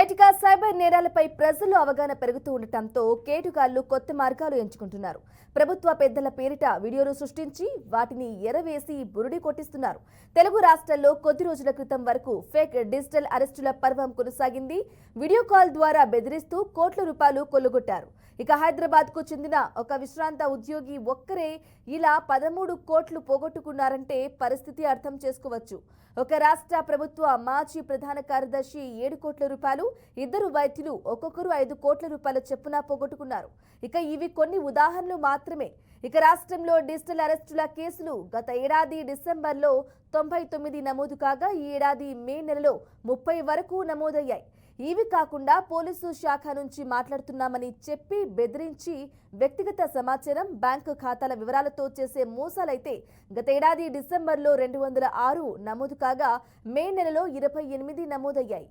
ఏటిగా cyber నేరాలపై ప్రజల్లో అవగాహన పెరుగుతూ ఉండటంతో కేటుగాళ్లు కొత్త మార్గాలు ఎంచుకుంటున్నారు. ప్రభుత్వ పెద్దల పేరిట వీడియోలు సృష్టించి వాటిని ఎరవేసి బురుడి కొట్టిస్తున్నారు. తెలుగు రాష్ట్రాల్లో కొద్ది రోజుల క్రితం వరకు ఫేక్ డిజిటల్ అరెస్టుల పర్వం కొనసాగింది. వీడియో కాల్ ద్వారా బెదిరిస్తూ కోట్ల రూపాయలు కొల్లగొట్టారు. ఇక హైదరాబాద్ కు చెందిన ఒక విశ్రాంత ఉద్యోగి ఒక్కరే ఇలా 13 కోట్లు పోగొట్టుకున్నారంటే పరిస్థితి అర్థం చేసుకోవచ్చు. ఒక రాష్ట్ర ప్రభుత్వ మాజీ ప్రధాన కార్యదర్శి 7 కోట్ల రూపాయలు, ఇద్దరు వైద్యులు ఒక్కొక్కరు 5 కోట్ల రూపాయల చొప్పున పోగొట్టుకున్నారు. ఇక ఇవి కొన్ని ఉదాహరణలు మాత్రమే. ఇక రాష్ట్రంలో డిజిటల్ అరెస్టుల కేసులు గత ఏడాది డిసెంబర్లో 99 నమోదు కాగా ఈ ఏడాది మే నెలలో 30 వరకు నమోదయ్యాయి. ఇవి కాకుండా పోలీసు శాఖ నుంచి మాట్లాడుతున్నామని చెప్పి బెదిరించి వ్యక్తిగత సమాచారం, బ్యాంకు ఖాతాల వివరాలతో చేసే మోసాలైతే గత ఏడాది డిసెంబర్లో 206 నమోదు కాగా మే నెలలో 28 నమోదయ్యాయి.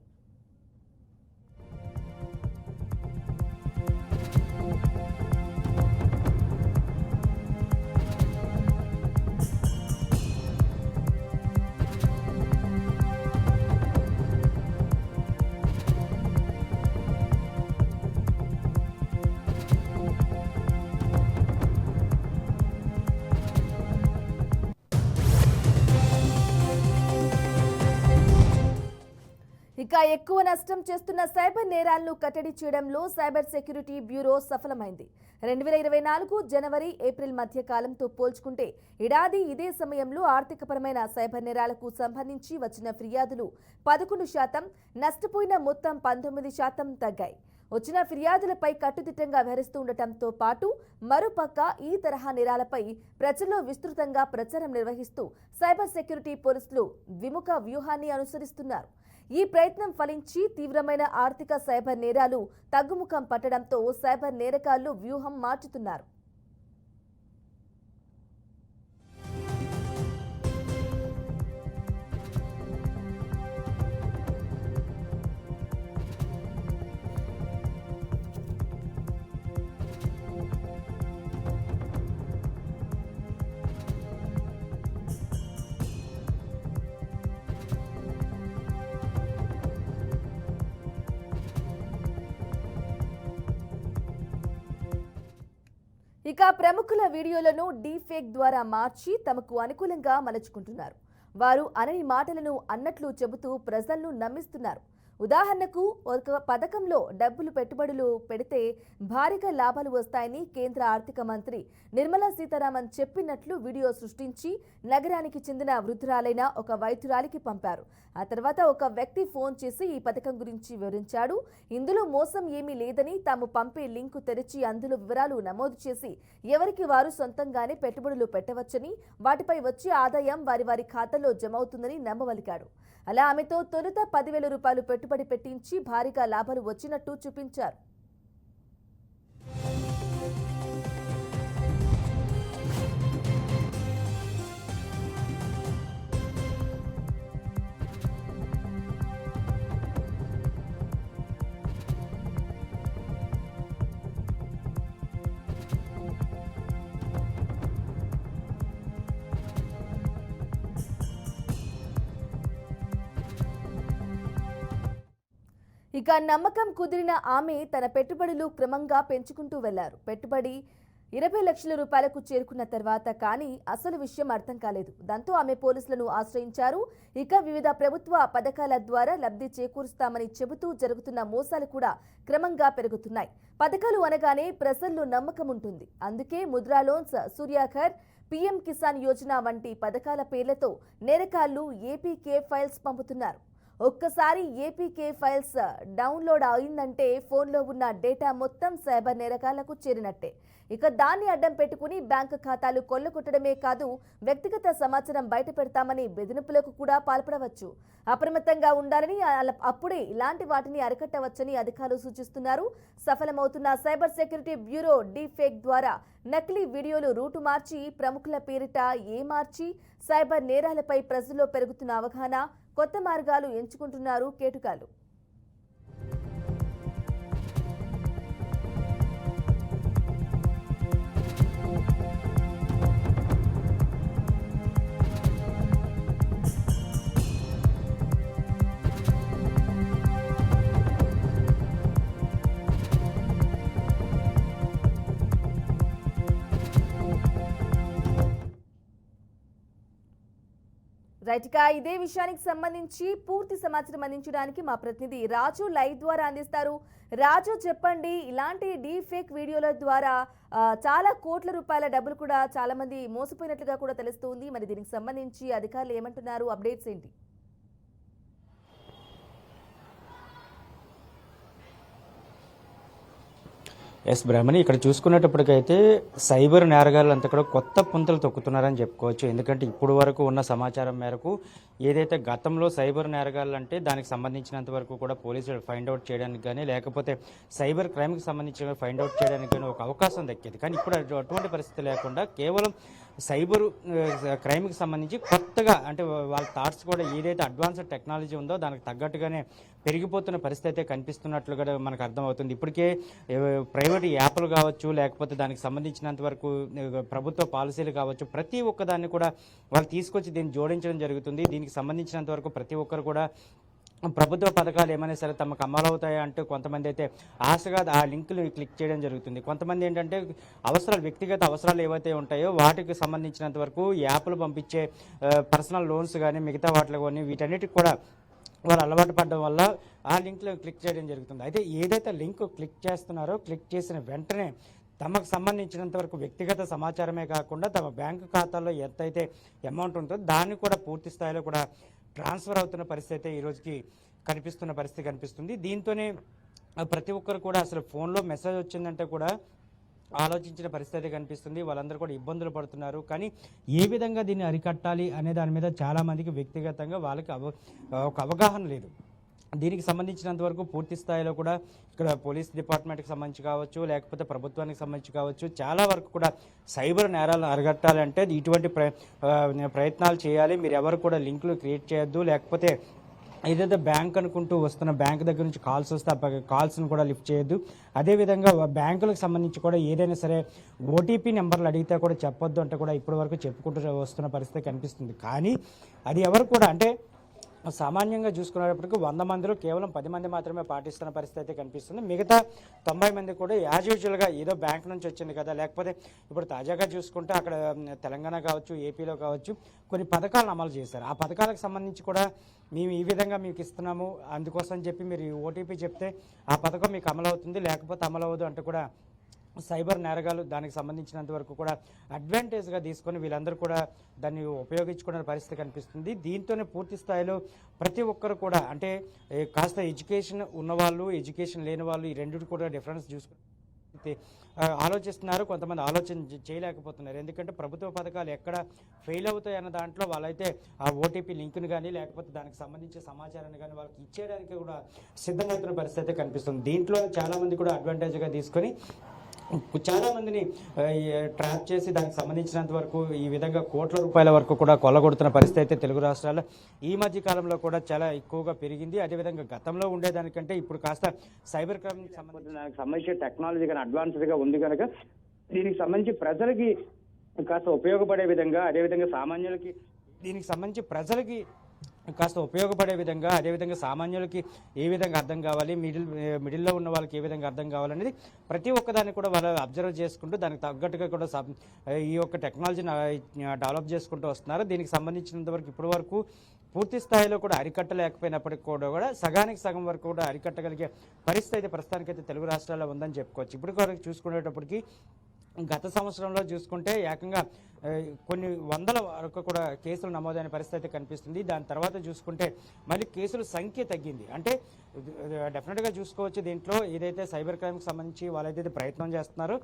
ఇక ఎక్కువ నష్టం చేస్తున్న సైబర్ నేరాలను కట్టడి చేయడంలో సైబర్ సెక్యూరిటీ బ్యూరో సఫలమైంది. 2024 జనవరి ఏప్రిల్ మధ్య కాలంతో పోల్చుకుంటే ఏడాది ఇదే సమయంలో ఆర్థికపరమైన సైబర్ నేరాలకు సంబంధించి వచ్చిన ఫిర్యాదులు 11%, నష్టపోయిన మొత్తం 19% తగ్గాయి. వచ్చిన ఫిర్యాదులపై కట్టుదిట్టంగా వ్యవహరిస్తూ ఉండటంతో పాటు మరోపక్క ఈ తరహా నేరాలపై ప్రజల్లో విస్తృతంగా ప్రచారం నిర్వహిస్తూ సైబర్ సెక్యూరిటీ పోలీసులు ద్విముఖ వ్యూహాన్ని అనుసరిస్తున్నారు. ఈ ప్రయత్నం ఫలించి తీవ్రమైన ఆర్థిక సైబర్ నేరాలు తగ్గుముఖం పట్టడంతో సైబర్ నేరగాళ్లు వ్యూహం మార్చుతున్నారు. ఇక ప్రముఖుల వీడియోలను డీఫేక్ ద్వారా మార్చి తమకు అనుకూలంగా మలుచుకుంటున్నారు. వారు అనని మాటలను అన్నట్లు చెబుతూ ప్రజలను నమ్మిస్తున్నారు. ఉదాహరణకు ఒక పథకంలో డబ్బులు పెట్టుబడులు పెడితే భారీగా లాభాలు వస్తాయని కేంద్ర ఆర్థిక మంత్రి నిర్మలా సీతారామన్ చెప్పినట్లు వీడియో సృష్టించి నగరానికి చెందిన వృద్ధురాలైన ఒక వైద్యురాలికి పంపారు. ఆ తర్వాత ఒక వ్యక్తి ఫోన్ చేసి ఈ పథకం గురించి వివరించాడు. ఇందులో మోసం ఏమీ లేదని, తాము పంపే లింకు తెరిచి అందులో వివరాలు నమోదు చేసి ఎవరికి వారు సొంతంగానే పెట్టుబడులు పెట్టవచ్చని, వాటిపై వచ్చే ఆదాయం వారి వారి ఖాతాలో జమ అవుతుందని నమ్మవలికాడు. అలా ఆమెతో తొలుత 10,000 రూపాయలు పెట్టుబడి పెట్టించి భారీగా లాభాలు వచ్చినట్టు చూపించారు. ఇక నమ్మకం కుదిరిన ఆమె తన పెట్టుబడులు క్రమంగా పెంచుకుంటూ వెళ్లారు. పెట్టుబడి 20 లక్షల రూపాయలకు చేరుకున్న తర్వాత కానీ అసలు విషయం అర్థం కాలేదు. దాంతో ఆమె పోలీసులను ఆశ్రయించారు. ఇక వివిధ ప్రభుత్వ పథకాల ద్వారా లబ్ధి చేకూరుస్తామని చెబుతూ జరుగుతున్న మోసాలు కూడా క్రమంగా పెరుగుతున్నాయి. పథకాలు అనగానే ప్రజల్లో నమ్మకం ఉంటుంది. అందుకే ముద్రా లోన్స్, సూర్యాఘర్, పీఎం కిసాన్ యోజన వంటి పథకాల పేర్లతో నేరగాళ్లు ఏపీకే ఫైల్స్ పంపుతున్నారు. ఒక్కసారి ఏపీకే ఫైల్స్ డౌన్లోడ్ అయిందంటే ఫోన్లో ఉన్న డేటా మొత్తం సైబర్ నేరగాళ్లకు చేరినట్టే. ఇక దాన్ని అడ్డం పెట్టుకుని బ్యాంకు ఖాతాలు కొల్లగొట్టడమే కాదు, వ్యక్తిగత సమాచారం బయట పెడతామని బెదిరింపులకు కూడా పాల్పడవచ్చు. అప్రమత్తంగా ఉండాలని, అప్పుడే ఇలాంటి వాటిని అరికట్టవచ్చని అధికారులు సూచిస్తున్నారు. సఫలమవుతున్న సైబర్ సెక్యూరిటీ బ్యూరో డీఫేక్ ద్వారా నకిలీ వీడియోలు రూటు మార్చి ప్రముఖుల పేరిట ఏమార్చి సైబర్ నేరాలపై ప్రజల్లో పెరుగుతున్న అవగాహన, కొత్త మార్గాలు ఎంచుకుంటున్నారు కేటుగాళ్లు. రైట్ ఇక ఇదే విషయానికి సంబంధించి పూర్తి సమాచారం అందించడానికి మా ప్రతినిధి రాజు లైవ్ ద్వారా అందిస్తారు. రాజు చెప్పండి, ఇలాంటి డీప్ ఫేక్ వీడియోల ద్వారా చాలా కోట్ల రూపాయల డబ్బులు కూడా చాలా మంది మోసపోయినట్లుగా కూడా తెలుస్తుంది. మరి దీనికి సంబంధించి అధికారులు ఏమంటున్నారు, అప్డేట్స్ ఏంటి? ఎస్ బ్రహ్మణి, ఇక్కడ చూసుకునేటప్పటికైతే సైబర్ నేరగాళ్ళు అంతా కూడా కొత్త పుంతలు తొక్కుతున్నారని చెప్పుకోవచ్చు. ఎందుకంటే ఇప్పుడు వరకు ఉన్న సమాచారం మేరకు ఏదైతే గతంలో సైబర్ నేరగాళ్ళు అంటే దానికి సంబంధించినంత వరకు కూడా పోలీసులు ఫైండ్ అవుట్ చేయడానికి కానీ లేకపోతే సైబర్ క్రైమ్కి సంబంధించిన ఫైండ్ అవుట్ చేయడానికి కానీ ఒక అవకాశం దక్కేది. కానీ ఇప్పుడు అటువంటి పరిస్థితి లేకుండా కేవలం సైబర్ క్రైమ్కి సంబంధించి కొత్తగా అంటే వాళ్ళ థాట్స్ కూడా ఏదైతే అడ్వాన్స్డ్ టెక్నాలజీ ఉందో దానికి తగ్గట్టుగానే పెరిగిపోతున్న పరిస్థితి అయితే కనిపిస్తున్నట్లుగా మనకు అర్థమవుతుంది. ఇప్పటికే ప్రైవేట్ యాప్లు కావచ్చు లేకపోతే దానికి సంబంధించినంత వరకు ప్రభుత్వ పాలసీలు కావచ్చు ప్రతి ఒక్కదాన్ని కూడా వాళ్ళు తీసుకొచ్చి దీన్ని జోడించడం జరుగుతుంది. దీనికి సంబంధించినంత వరకు ప్రతి ఒక్కరు కూడా ప్రభుత్వ పథకాలు ఏమైనా సరే తమకు అమలవుతాయి అంటూ కొంతమంది అయితే ఆశగా ఆ లింకులు క్లిక్ చేయడం జరుగుతుంది. కొంతమంది ఏంటంటే వ్యక్తిగత అవసరాలు ఏవైతే ఉంటాయో వాటికి సంబంధించినంత వరకు యాప్లు పంపించే పర్సనల్ లోన్స్ కానీ మిగతా వాటిలో కానీ వీటన్నిటికి కూడా వాళ్ళు అలవాటు పడడం వల్ల ఆ లింక్లో క్లిక్ చేయడం జరుగుతుంది. అయితే ఏదైతే లింక్ క్లిక్ చేస్తున్నారో క్లిక్ చేసిన వెంటనే తమకు సంబంధించినంత వరకు వ్యక్తిగత సమాచారమే కాకుండా తమ బ్యాంకు ఖాతాలో ఎంతైతే అమౌంట్ ఉంటుందో దాన్ని కూడా పూర్తి స్థాయిలో కూడా ట్రాన్స్ఫర్ అవుతున్న పరిస్థితి ఈరోజుకి కనిపిస్తున్న పరిస్థితి కనిపిస్తుంది. దీంతోనే ప్రతి ఒక్కరు కూడా అసలు ఫోన్లో మెసేజ్ వచ్చిందంటే కూడా ఆలోచించిన పరిస్థితి కనిపిస్తుంది. వాళ్ళందరూ కూడా ఇబ్బందులు పడుతున్నారు. కానీ ఏ విధంగా దీన్ని అరికట్టాలి అనే దాని మీద చాలామందికి వ్యక్తిగతంగా వాళ్ళకి ఒక అవగాహన లేదు. దీనికి సంబంధించినంత వరకు పూర్తి స్థాయిలో కూడా ఇక్కడ పోలీస్ డిపార్ట్మెంట్కి సంబంధించి కావచ్చు లేకపోతే ప్రభుత్వానికి సంబంధించి కావచ్చు చాలా వరకు కూడా సైబర్ నేరాలను అరికట్టాలంటే ఇటువంటి ప్రయత్నాలు చేయాలి. మీరు ఎవరు కూడా లింకులు క్రియేట్ చేయొద్దు, లేకపోతే ఏదైతే బ్యాంక్ అనుకుంటూ వస్తున్న బ్యాంక్ దగ్గర నుంచి కాల్స్ వస్తే ఆ కాల్స్ను కూడా లిఫ్ట్ చేయొద్దు. అదేవిధంగా బ్యాంకులకు సంబంధించి కూడా ఏదైనా సరే ఓటీపీ నెంబర్లు అడిగితే కూడా చెప్పొద్దు అంటే కూడా ఇప్పటి వరకు చెప్పుకుంటూ వస్తున్న పరిస్థితి కనిపిస్తుంది. కానీ అది ఎవరు కూడా అంటే సామాన్యంగా చూసుకునేటప్పటికి 100 మందిలో కేవలం 10 మంది మాత్రమే పాటిస్తున్న పరిస్థితి అయితే కనిపిస్తుంది. మిగతా 90 మంది కూడా యాజ్ యూజువల్గా ఏదో బ్యాంక్ నుంచి వచ్చింది కదా, లేకపోతే ఇప్పుడు తాజాగా చూసుకుంటే అక్కడ తెలంగాణ కావచ్చు ఏపీలో కావచ్చు కొన్ని పథకాలను అమలు చేశారు. ఆ పథకాలకు సంబంధించి కూడా మేము ఈ విధంగా మీకు ఇస్తున్నాము అందుకోసం చెప్పి మీరు ఓటీపీ చెప్తే ఆ పథకం మీకు అమలు అవుతుంది, లేకపోతే అమలు అవ్వదు అంటూ కూడా సైబర్ నేరగాలు దానికి సంబంధించినంత వరకు కూడా అడ్వాంటేజ్గా తీసుకొని వీళ్ళందరూ కూడా దాన్ని ఉపయోగించుకునే పరిస్థితి కనిపిస్తుంది. దీంతోనే పూర్తి స్థాయిలో ప్రతి ఒక్కరు కూడా అంటే కాస్త ఎడ్యుకేషన్ ఉన్నవాళ్ళు ఎడ్యుకేషన్ లేని వాళ్ళు ఈ రెండింటి కూడా డిఫరెన్స్ చూసుకుని ఆలోచిస్తున్నారు. కొంతమంది ఆలోచన చేయలేకపోతున్నారు. ఎందుకంటే ప్రభుత్వ పథకాలు ఎక్కడ ఫెయిల్ అవుతాయి అన్న దాంట్లో వాళ్ళైతే ఆ ఓటీపీ లింక్ను కానీ లేకపోతే దానికి సంబంధించిన సమాచారాన్ని కానీ వాళ్ళకి ఇచ్చేయడానికి కూడా సిద్ధమవుతున్న పరిస్థితి కనిపిస్తుంది. దీంట్లో చాలామంది కూడా అడ్వాంటేజ్గా తీసుకొని చాలామందిని ట్రాప్ చేసి దానికి సంబంధించినంత వరకు ఈ విధంగా కోట్ల రూపాయల వరకు కూడా కొల్లగొడుతున్న పరిస్థితి అయితే తెలుగు రాష్ట్రాల్లో ఈ మధ్య కాలంలో కూడా చాలా ఎక్కువగా పెరిగింది. అదేవిధంగా గతంలో ఉండేదానికంటే ఇప్పుడు కాస్త సైబర్ క్రైమ్ సంబంధించిన టెక్నాలజీ కానీ అడ్వాన్స్డ్గా ఉంది కనుక దీనికి సంబంధించి ప్రజలకి కాస్త ఉపయోగపడే విధంగా అదేవిధంగా సామాన్యులకి దీనికి సంబంధించి ప్రజలకి కాస్త ఉపయోగపడే విధంగా అదేవిధంగా సామాన్యులకి ఏ విధంగా అర్థం కావాలి మిడిల్లో ఉన్న వాళ్ళకి ఏ విధంగా అర్థం కావాలనేది ప్రతి ఒక్కదాన్ని కూడా వాళ్ళు అబ్జర్వ్ చేసుకుంటూ దానికి తగ్గట్టుగా కూడా ఈ యొక్క టెక్నాలజీని డెవలప్ చేసుకుంటూ వస్తున్నారు. దీనికి సంబంధించినంత వరకు ఇప్పటి వరకు పూర్తి స్థాయిలో కూడా అరికట్టలేకపోయినప్పటికీ కూడా సగానికి సగం వరకు కూడా అరికట్టగలిగే పరిస్థితి అయితే ప్రస్తుతానికైతే తెలుగు రాష్ట్రాల్లో ఉందని చెప్పుకోవచ్చు. ఇప్పటి వరకు చూసుకునేటప్పటికి గత సంవత్సరంలో చూసుకుంటే ఏకంగా కొన్ని వందల వరకు కూడా కేసులు నమోదైన పరిస్థితి కనిపిస్తుంది. దాని తర్వాత చూసుకుంటే మళ్ళీ కేసుల సంఖ్య తగ్గింది. అంటే డెఫినెట్గా చూసుకోవచ్చు దీంట్లో ఏదైతే సైబర్ క్రైమ్కి సంబంధించి వాళ్ళైతే ప్రయత్నం చేస్తున్నారో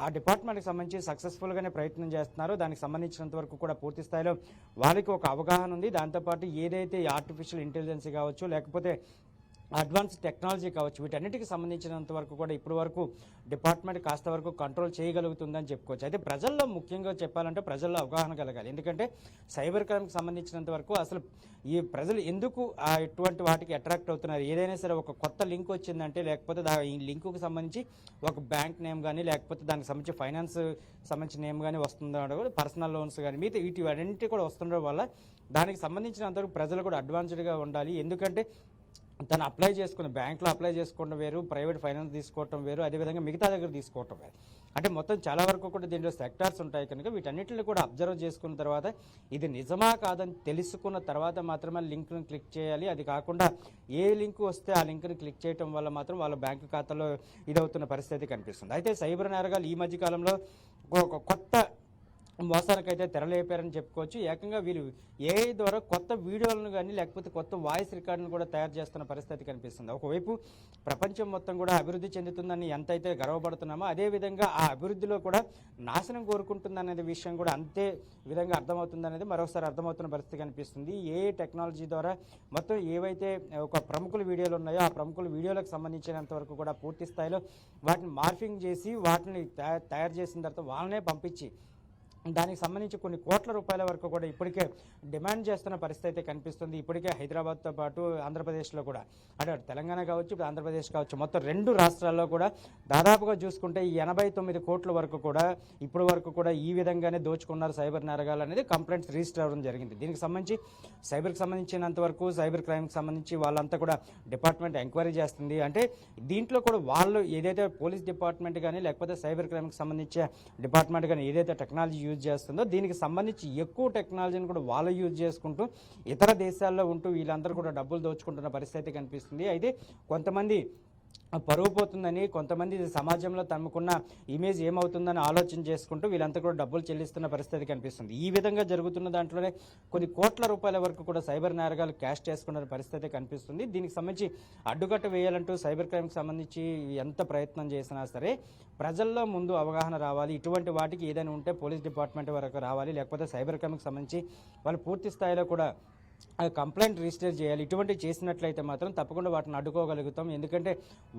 ఆ డిపార్ట్మెంట్కి సంబంధించి సక్సెస్ఫుల్గానే ప్రయత్నం చేస్తున్నారు. దానికి సంబంధించినంత వరకు కూడా పూర్తి స్థాయిలో వాళ్ళకి ఒక అవగాహన ఉంది. దాంతోపాటు ఏదైతే ఆర్టిఫిషియల్ ఇంటెలిజెన్స్ కావచ్చు లేకపోతే అడ్వాన్స్ టెక్నాలజీ కావచ్చు వీటన్నిటికి సంబంధించినంత వరకు కూడా ఇప్పటి వరకు డిపార్ట్మెంట్ కాస్త వరకు కంట్రోల్ చేయగలుగుతుందని చెప్పుకోవచ్చు. అయితే ప్రజల్లో ముఖ్యంగా చెప్పాలంటే ప్రజల్లో అవగాహన కలగాలి. ఎందుకంటే సైబర్ క్రైమ్కి సంబంధించినంత వరకు అసలు ఈ ప్రజలు ఎందుకు ఇటువంటి వాటికి అట్రాక్ట్ అవుతున్నారు, ఏదైనా సరే ఒక కొత్త లింక్ వచ్చిందంటే లేకపోతే ఈ లింకుకి సంబంధించి ఒక బ్యాంక్ నేమ్ కానీ లేకపోతే దానికి సంబంధించి ఫైనాన్స్ సంబంధించిన నేమ్ కానీ వస్తుండడం పర్సనల్ లోన్స్ కానీ మిగతా వీటన్నింటి కూడా వస్తుండడం వల్ల దానికి సంబంధించినంతవరకు ప్రజలు కూడా అడ్వాన్స్డ్గా ఉండాలి. ఎందుకంటే తను అప్లై చేసుకున్న బ్యాంకులో అప్లై చేసుకోవడం వేరు, ప్రైవేట్ ఫైనాన్స్ తీసుకోవటం వేరు, అదేవిధంగా మిగతా దగ్గర తీసుకోవటం వేరు. అంటే మొత్తం చాలా వరకు కూడా దీంట్లో సెక్టార్స్ ఉంటాయి కనుక వీటన్నిటిని కూడా అబ్జర్వ్ చేసుకున్న తర్వాత ఇది నిజమా కాదని తెలుసుకున్న తర్వాత మాత్రమే లింక్ను క్లిక్ చేయాలి. అది కాకుండా ఏ లింక్ వస్తే ఆ లింక్ని క్లిక్ చేయడం వల్ల మాత్రం వాళ్ళ బ్యాంకు ఖాతాలో ఇదవుతున్న పరిస్థితి కనిపిస్తుంది. అయితే సైబర్ నేరగాలు ఈ మధ్యకాలంలో ఒక కొత్త మోసానికైతే తెరలేపారని చెప్పుకోవచ్చు. ఏకంగా వీళ్ళు ఏఐ ద్వారా కొత్త వీడియోలను కానీ లేకపోతే కొత్త వాయిస్ రికార్డును కూడా తయారు చేస్తున్న పరిస్థితి కనిపిస్తుంది. ఒకవైపు ప్రపంచం మొత్తం కూడా అభివృద్ధి చెందుతుందని ఎంతైతే గర్వపడుతున్నామో అదేవిధంగా ఆ అభివృద్ధిలో కూడా నాశనం కోరుకుంటుందనే విషయం కూడా అంతే విధంగా అర్థమవుతుందనేది మరొకసారి అర్థమవుతున్న పరిస్థితి కనిపిస్తుంది. ఏఐ టెక్నాలజీ ద్వారా మొత్తం ఏవైతే ఒక ప్రముఖుల వీడియోలు ఉన్నాయో ఆ ప్రముఖుల వీడియోలకు సంబంధించినంత వరకు కూడా పూర్తి స్థాయిలో వాటిని మార్ఫింగ్ చేసి వాటిని తయారు చేసిన తర్వాత వాళ్ళనే పంపించి దానికి సంబంధించి కొన్ని కోట్ల రూపాయల వరకు కూడా ఇప్పటికే డిమాండ్ చేస్తున్న పరిస్థితి అయితే కనిపిస్తుంది. ఇప్పటికే హైదరాబాద్తో పాటు ఆంధ్రప్రదేశ్లో కూడా అంటే తెలంగాణ కావచ్చు ఇప్పుడు ఆంధ్రప్రదేశ్ కావచ్చు మొత్తం 2 రాష్ట్రాల్లో కూడా దాదాపుగా చూసుకుంటే 89 కోట్ల వరకు కూడా ఇప్పటి వరకు కూడా ఈ విధంగానే దోచుకున్నారు సైబర్ నేరగాలు అనేది కంప్లైంట్స్ రిజిస్టర్ అవ్వడం జరిగింది. దీనికి సంబంధించి సైబర్కి సంబంధించినంత వరకు సైబర్ క్రైమ్కి సంబంధించి వాళ్ళంతా కూడా డిపార్ట్మెంట్ ఎంక్వైరీ చేస్తుంది. అంటే దీంట్లో కూడా వాళ్ళు ఏదైతే పోలీస్ డిపార్ట్మెంట్ కానీ లేకపోతే సైబర్ క్రైమ్కి సంబంధించే డిపార్ట్మెంట్ కానీ ఏదైతే టెక్నాలజీ యూజ్ చేస్తుందో దీనికి సంబంధించి ఎక్కువ టెక్నాలజీని కూడా వాళ్ళు యూజ్ చేసుకుంటూ ఇతర దేశాల్లో ఉంటూ వీళ్ళందరూ కూడా డబ్బులు దోచుకుంటున్న పరిస్థితి కనిపిస్తుంది. అయితే కొంతమంది పరువు పోతుందని కొంతమంది సమాజంలో తమకున్న ఇమేజ్ ఏమవుతుందని ఆలోచన చేసుకుంటూ వీళ్ళంతా కూడా డబ్బులు చెల్లిస్తున్న పరిస్థితి కనిపిస్తుంది. ఈ విధంగా జరుగుతున్న దాంట్లోనే కొన్ని కోట్ల రూపాయల వరకు కూడా సైబర్ నేరగాలు క్యాష్ చేసుకున్న పరిస్థితి కనిపిస్తుంది. దీనికి సంబంధించి అడ్డుకట్ట వేయాలంటూ సైబర్ క్రైమ్కి సంబంధించి ఎంత ప్రయత్నం చేసినా సరే ప్రజల్లో ముందు అవగాహన రావాలి. ఇటువంటి వాటికి ఏదైనా ఉంటే పోలీస్ డిపార్ట్మెంట్ వరకు రావాలి, లేకపోతే సైబర్ క్రైమ్కి సంబంధించి వాళ్ళు పూర్తి స్థాయిలో కూడా కంప్లైంట్ రిజిస్టర్ చేయాలి. ఇటువంటివి చేసినట్లయితే మాత్రం తప్పకుండా వాటిని అడ్డుకోగలుగుతాం. ఎందుకంటే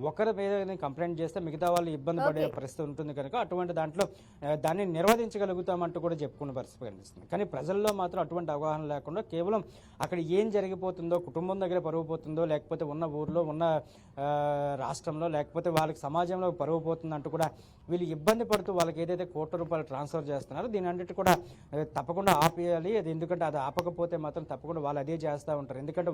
ఒకరి మీద కంప్లైంట్ చేస్తే మిగతా వాళ్ళు ఇబ్బంది పడే పరిస్థితి ఉంటుంది కనుక అటువంటి దాంట్లో దాన్ని నిర్వహించగలుగుతామంటూ కూడా చెప్పుకునే పరిస్థితి కనిపిస్తుంది. కానీ ప్రజల్లో మాత్రం అటువంటి అవగాహన లేకుండా కేవలం అక్కడ ఏం జరిగిపోతుందో కుటుంబం దగ్గర పరువు పోతుందో లేకపోతే ఉన్న ఊర్లో ఉన్న రాష్ట్రంలో లేకపోతే వాళ్ళకి సమాజంలో పరువు పోతుందంటూ కూడా వీళ్ళు ఇబ్బంది పడుతూ వాళ్ళకి ఏదైతే కోట్ల రూపాయలు ట్రాన్స్ఫర్ చేస్తున్నారో దీని అన్నిటి కూడా తప్పకుండా ఆపేయాలి. అది ఎందుకంటే అది ఆపకపోతే మాత్రం తప్పకుండా వాళ్ళు అదే చేస్తూ ఉంటారు. ఎందుకంటే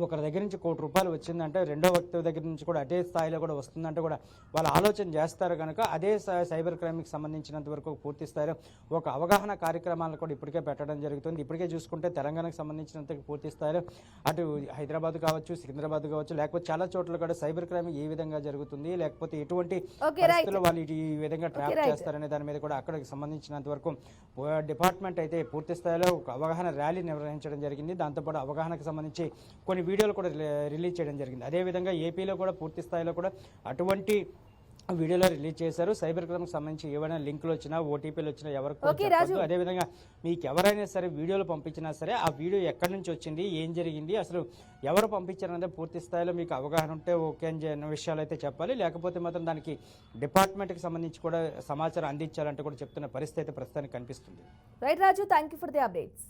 ఒకరి దగ్గర నుంచి ₹1,00,00,000 వచ్చిందంటే రెండో వ్యక్తి దగ్గర నుంచి కూడా అదే స్థాయిలో కూడా వస్తుందంటే కూడా వాళ్ళు ఆలోచన చేస్తారు కనుక అదే సైబర్ క్రైమ్కి సంబంధించినంత వరకు పూర్తి స్థాయిలో ఒక అవగాహన కార్యక్రమాలను కూడా ఇప్పటికే పెట్టడం జరుగుతుంది. ఇప్పటికే చూసుకుంటే తెలంగాణకు సంబంధించినంత పూర్తి స్థాయిలో అటు హైదరాబాద్ కావచ్చు సికింద్రాబాద్ కావచ్చు లేకపోతే చాలా చోట్ల కూడా సైబర్ క్రైమ్ ఏ విధంగా జరుగుతుంది లేకపోతే ఎటువంటి పరిస్థితుల్లో వాళ్ళు ఈ విధంగా ట్రాప్ చేస్తారనే దాని మీద కూడా అక్కడికి సంబంధించినంత వరకు డిపార్ట్మెంట్ అయితే పూర్తి స్థాయిలో ఒక అవగాహన ర్యాలీ నిర్వహించడం జరిగింది. దాంతోపాటు అవగాహనకు సంబంధించి కొన్ని వీడియోలు కూడా రిలీజ్ చేయడం జరిగింది. అదేవిధంగా ఏపీలో కూడా పూర్తి స్థాయిలో కూడా అటువంటి వీడియోలో రిలీజ్ చేశారు. సైబర్ క్రైమ్కి సంబంధించి ఏవైనా లింకులు వచ్చినా ఓటీపీలు వచ్చినా ఎవరికి అదేవిధంగా మీకు ఎవరైనా సరే వీడియోలు పంపించినా సరే ఆ వీడియో ఎక్కడి నుంచి వచ్చింది ఏం జరిగింది అసలు ఎవరు పంపించారనేది పూర్తి స్థాయిలో మీకు అవగాహన ఉంటే ఓకే అని విషయాలు అయితే చెప్పాలి. లేకపోతే మాత్రం దానికి డిపార్ట్మెంట్కి సంబంధించి కూడా సమాచారం అందించాలంటే కూడా చెప్తున్న పరిస్థితి ప్రస్తుతానికి కనిపిస్తుంది. Right Raju, thank you for the updates.